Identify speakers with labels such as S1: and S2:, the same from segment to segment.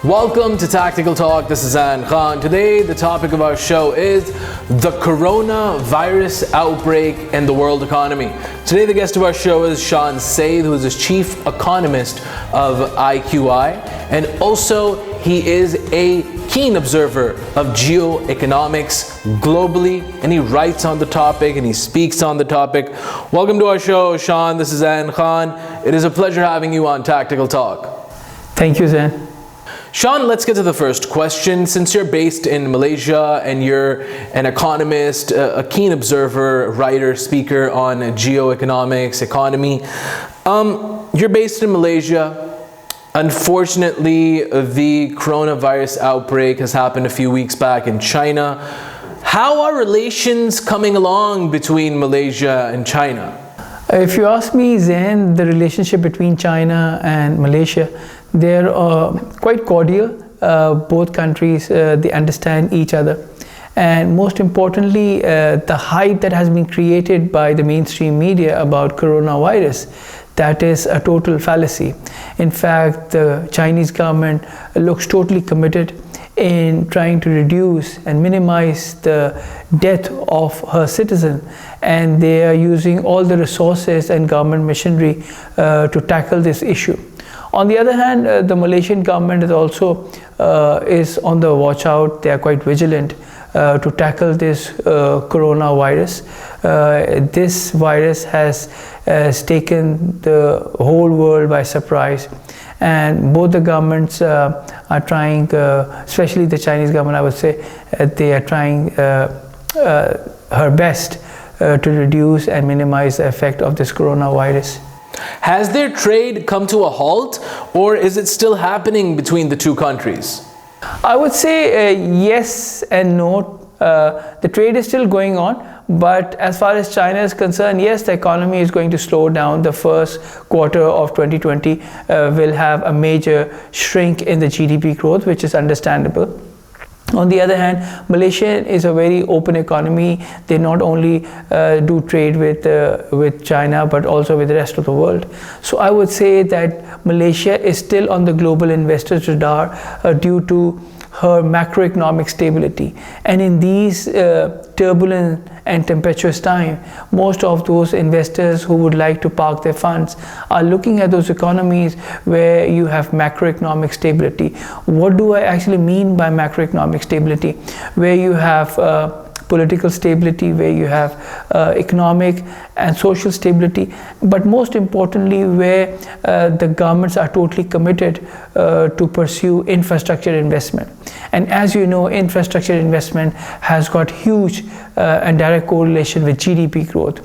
S1: Welcome to Tactical Talk. This is Zain. Today, the topic of our show is the coronavirus outbreak and the world economy. Today, the guest of our show is Shan Saeed, who is the chief economist of IQI, and also he is a keen observer of geoeconomics globally, and he writes on the topic and he speaks on the topic. Welcome to our show, Shan. This is Zain Khan. It is a pleasure having you on Tactical Talk.
S2: Thank you, Zain.
S1: Shan, let's get to the first question. Since you're based in Malaysia and you're an economist, a keen observer, writer, speaker on geoeconomics, economy, you're based in Malaysia. Unfortunately, the coronavirus outbreak has happened a few weeks back in China. How are relations coming along between Malaysia and China?
S2: If you ask me, Zain, the relationship between China and Malaysia, they're quite cordial. Both countries, they understand each other. And most importantly, the hype that has been created by the mainstream media about coronavirus, that is a total fallacy. In fact, the Chinese government looks totally committed in trying to reduce and minimize the death of her citizen, and they are using all the resources and government machinery to tackle this issue. On the other hand, the Malaysian government is also is on the watch out. They are quite vigilant to tackle this coronavirus. This virus has taken the whole world by surprise, and both the governments are trying, especially the Chinese government, I would say, they are trying her best to reduce and minimize the effect of this coronavirus.
S1: Has their trade come to a halt, or is it still happening between the two countries?
S2: I would say yes and no. The trade is still going on, but as far as China is concerned, yes, the economy is going to slow down. The first quarter of 2020 will have a major shrink in the GDP growth, which is understandable. On the other hand, Malaysia is a very open economy. They not only do trade with China, but also with the rest of the world. So I would say that Malaysia is still on the global investors' radar due to her macroeconomic stability. And in these turbulent and tempestuous times, most of those investors who would like to park their funds are looking at those economies where you have macroeconomic stability. What do I actually mean by macroeconomic stability? Where you have political stability, where you have economic and social stability, but most importantly, where the governments are totally committed to pursue infrastructure investment. And as you know, infrastructure investment has got huge and direct correlation with GDP growth.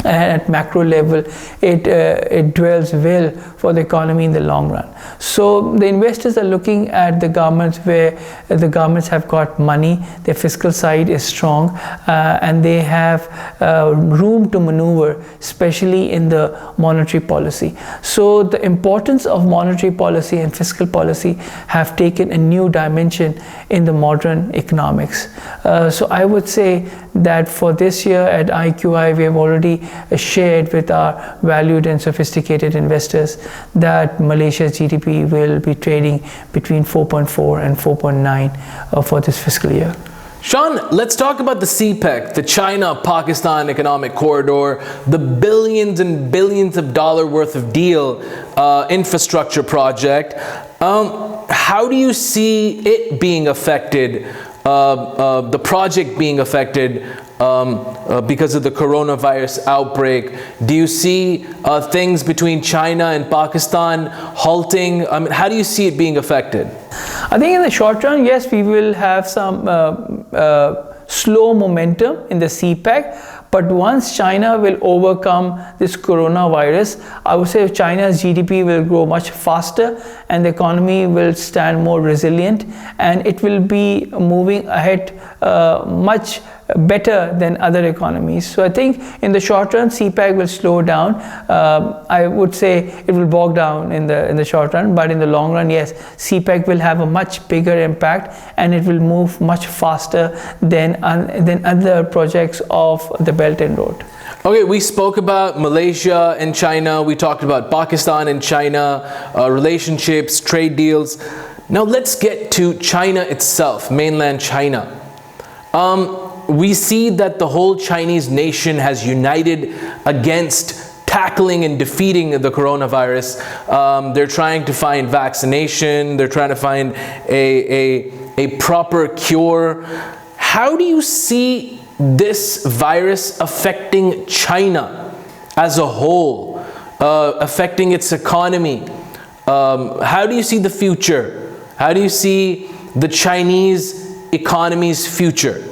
S2: And at macro level, it dwells well for the economy in the long run. So the investors are looking at the governments where the governments have got money, their fiscal side is strong, and they have room to maneuver, especially in the monetary policy. So the importance of monetary policy and fiscal policy have taken a new dimension in the modern economics. So I would say that for this year at IQI, we have already shared with our valued and sophisticated investors that Malaysia's GDP will be trading between 4.4 and 4.9 for this fiscal year.
S1: Shan, let's talk about the CPEC, the China-Pakistan Economic Corridor, the billions and billions of dollars worth of deal infrastructure project. How do you see it being affected, the project being affected because of the coronavirus outbreak? Do you see things between China and Pakistan halting? I mean, how do you see it being affected?
S2: I think in the short run, yes, we will have some slow momentum in the CPEC. But once China will overcome this coronavirus, I would say China's GDP will grow much faster and the economy will stand more resilient, and it will be moving ahead much better than other economies. So I think in the short run, CPEC will slow down. I would say it will bog down in the short run, but in the long run, yes, CPEC will have a much bigger impact and it will move much faster than other projects of the Belt and Road.
S1: Okay, we spoke about Malaysia and China. We talked about Pakistan and China, relationships, trade deals. Now let's get to China itself, mainland China. We see that the whole Chinese nation has united against tackling and defeating the coronavirus. They're trying to find vaccination. They're trying to find a proper cure. How do you see this virus affecting China as a whole, affecting its economy? How do you see the future? How do you see the Chinese economy's future?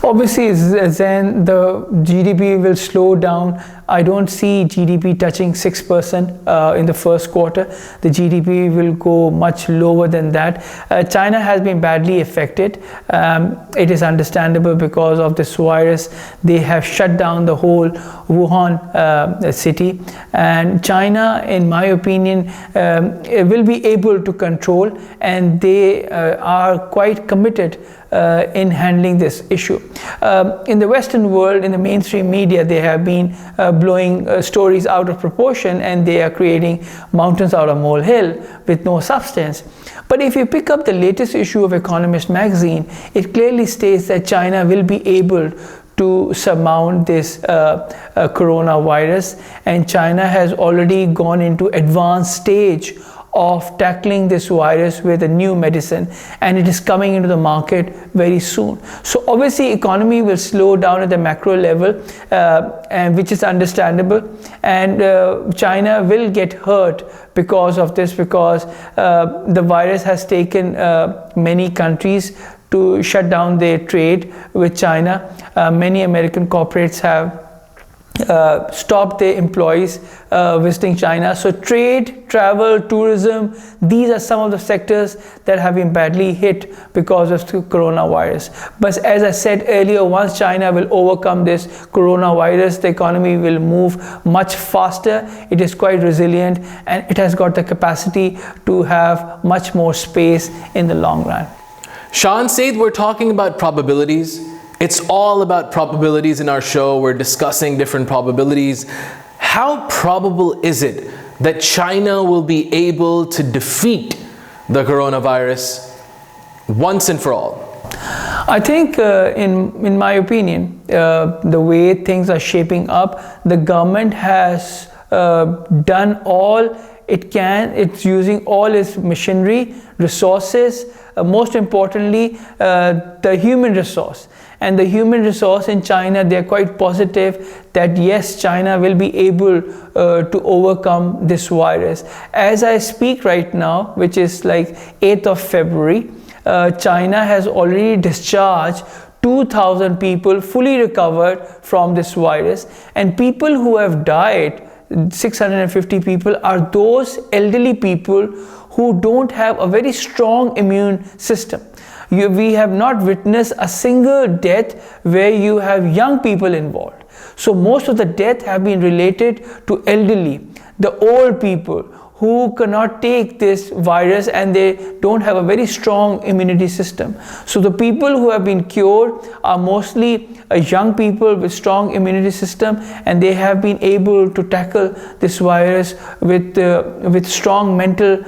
S2: Obviously, Zain, the GDP will slow down. I don't see GDP touching 6% in the first quarter. The GDP will go much lower than that. China has been badly affected. It is understandable because of this virus. They have shut down the whole Wuhan city. And China, in my opinion, will be able to control, and they are quite committed in handling this issue. In the Western world, in the mainstream media, they have been blowing stories out of proportion, and they are creating mountains out of molehill with no substance. But if you pick up the latest issue of Economist magazine, it clearly states that China will be able to surmount this coronavirus, and China has already gone into advanced stage of tackling this virus with a new medicine, and it is coming into the market very soon. So obviously economy will slow down at the macro level, and which is understandable, and China will get hurt because of this, because the virus has taken many countries to shut down their trade with China. Many American corporates have stopped their employees visiting China. So trade, travel, tourism, these are some of the sectors that have been badly hit because of the coronavirus. But as I said earlier, once China will overcome this coronavirus, the economy will move much faster. It is quite resilient, and it has got the capacity to have much more space in the long run.
S1: Shan Saeed, we're talking about probabilities. It's all about probabilities in our show. We're discussing different probabilities. How probable is it that China will be able to defeat the coronavirus once and for all?
S2: I think, in my opinion, the way things are shaping up, the government has done all it can. It's using all its machinery, resources, most importantly, the human resource. And the human resource in China, they are quite positive that yes, China will be able to overcome this virus. As I speak right now, which is like 8th of February, China has already discharged 2,000 people fully recovered from this virus, and people who have died, 650 people, are those elderly people who don't have a very strong immune system. We have not witnessed a single death where you have young people involved. So most of the deaths have been related to elderly, the old people who cannot take this virus, and they don't have a very strong immunity system. So the people who have been cured are mostly young people with strong immunity system, and they have been able to tackle this virus with strong mental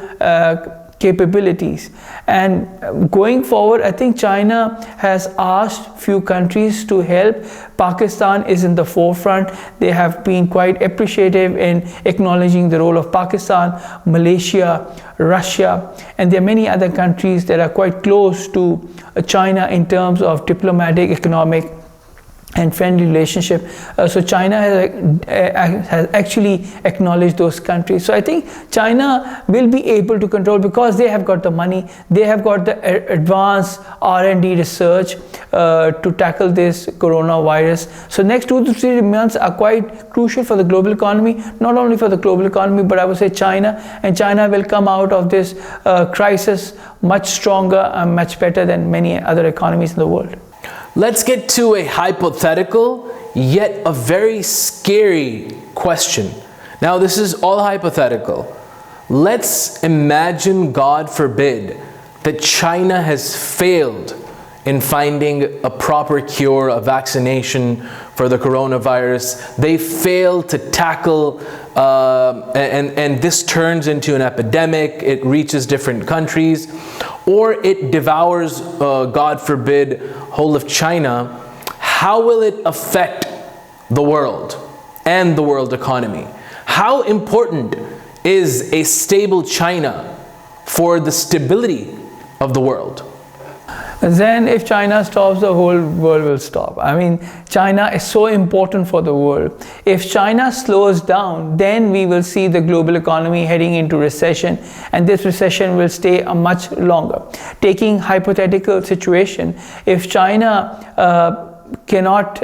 S2: capabilities. And going forward, I think China has asked few countries to help. Pakistan is in the forefront. They have been quite appreciative in acknowledging the role of Pakistan, Malaysia, Russia, and there are many other countries that are quite close to China in terms of diplomatic, economic, and friendly relationship. So China has actually acknowledged those countries. So I think China will be able to control, because they have got the money, they have got the advanced R&D research to tackle this coronavirus. So next 2 to 3 months are quite crucial for the global economy, not only for the global economy, but I would say China. And China will come out of this crisis much stronger and much better than many other economies in the world.
S1: Let's get to a hypothetical, yet a very scary question. Now, this is all hypothetical. Let's imagine, God forbid, that China has failed in finding a proper cure, a vaccination for the coronavirus. They failed to tackle and this turns into an epidemic, it reaches different countries, or it devours, God forbid, whole of China, how will it affect the world and the world economy? How important is a stable China for the stability of the world?
S2: Then if China stops, the whole world will stop. I mean, China is so important for the world. If China slows down, then we will see the global economy heading into recession, and this recession will stay much longer. Taking hypothetical situation, if China cannot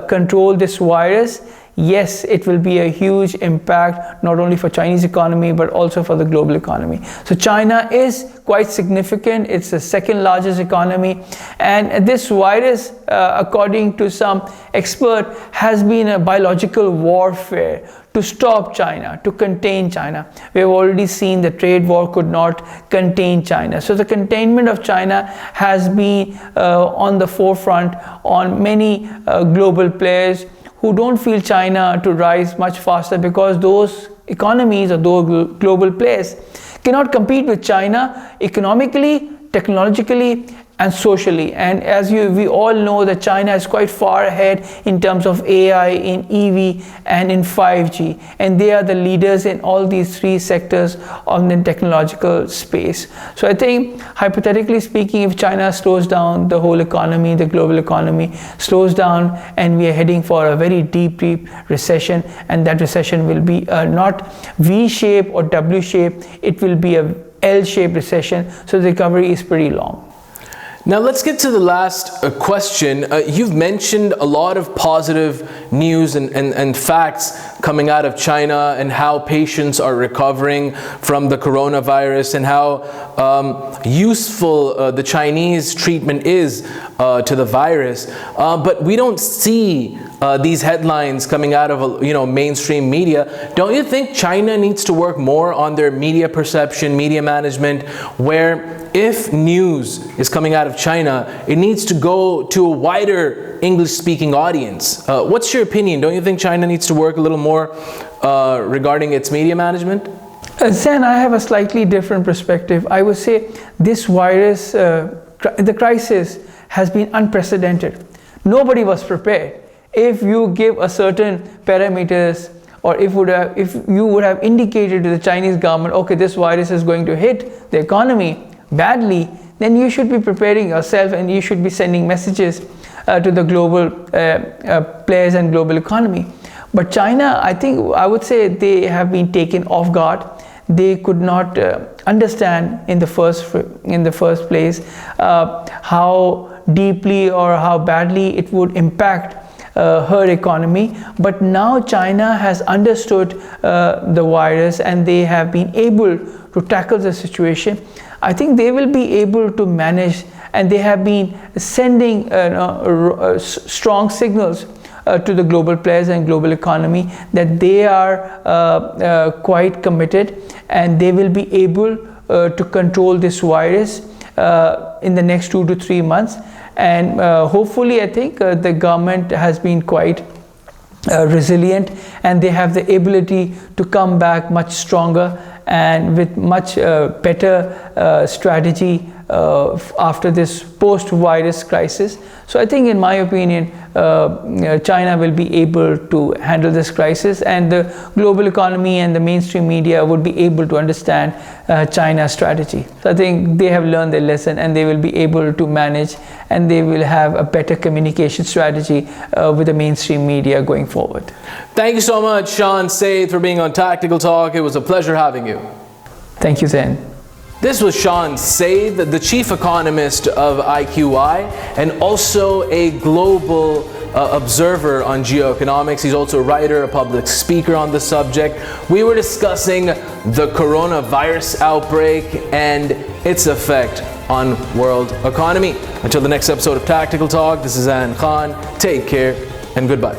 S2: control this virus, yes, it will be a huge impact not only for Chinese economy but also for the global economy. So China is quite significant. It's the second largest economy, and this virus, according to some expert, has been a biological warfare to stop China, to contain China. We have already seen the trade war could not contain China. So the containment of China has been on the forefront on many global players who don't feel China to rise much faster, because those economies or those global players cannot compete with China economically, technologically, and socially. And as we all know that China is quite far ahead in terms of AI, in EV, and in 5G, and they are the leaders in all these three sectors of the technological space. So I think, hypothetically speaking, if China slows down, the whole economy, the global economy slows down, and we are heading for a very deep recession, and that recession will be not V-shaped or W-shaped, it will be a L-shaped recession, so the recovery is pretty long.
S1: Now let's get to the last question. You've mentioned a lot of positive news and facts coming out of China, and how patients are recovering from the coronavirus, and how useful the Chinese treatment is to the virus. But we don't see these headlines coming out of mainstream media. Don't you think China needs to work more on their media perception, media management, where if news is coming out of China, it needs to go to a wider English-speaking audience? What's your opinion? Don't you think China needs to work a little more regarding its media management?
S2: Zain, I have a slightly different perspective. I would say this virus, the crisis has been unprecedented. Nobody was prepared. If you give a certain parameters, or if you would have indicated to the Chinese government, okay, this virus is going to hit the economy badly, then you should be preparing yourself, and you should be sending messages to the global players and global economy. But China, I would say they have been taken off guard. They could not understand in the first place how deeply or how badly it would impact her economy. But now China has understood the virus, and they have been able to tackle the situation. I think they will be able to manage, and they have been sending strong signals to the global players and global economy that they are quite committed, and they will be able to control this virus in the next 2 to 3 months. And hopefully, I think the government has been quite resilient, and they have the ability to come back much stronger and with much better strategy after this post-virus crisis. So I think, in my opinion, China will be able to handle this crisis, and the global economy and the mainstream media would be able to understand China's strategy. So I think they have learned their lesson, and they will be able to manage, and they will have a better communication strategy with the mainstream media going forward.
S1: Thank you so much, Shan Saeed, for being on Tactical Talk. It was a pleasure having you.
S2: Thank you, Zain.
S1: This was Shan Saeed, the chief economist of IQI, and also a global observer on geoeconomics. He's also a writer, a public speaker on the subject. We were discussing the coronavirus outbreak and its effect on world economy. Until the next episode of Tactical Talk, this is Zain Khan. Take care and goodbye.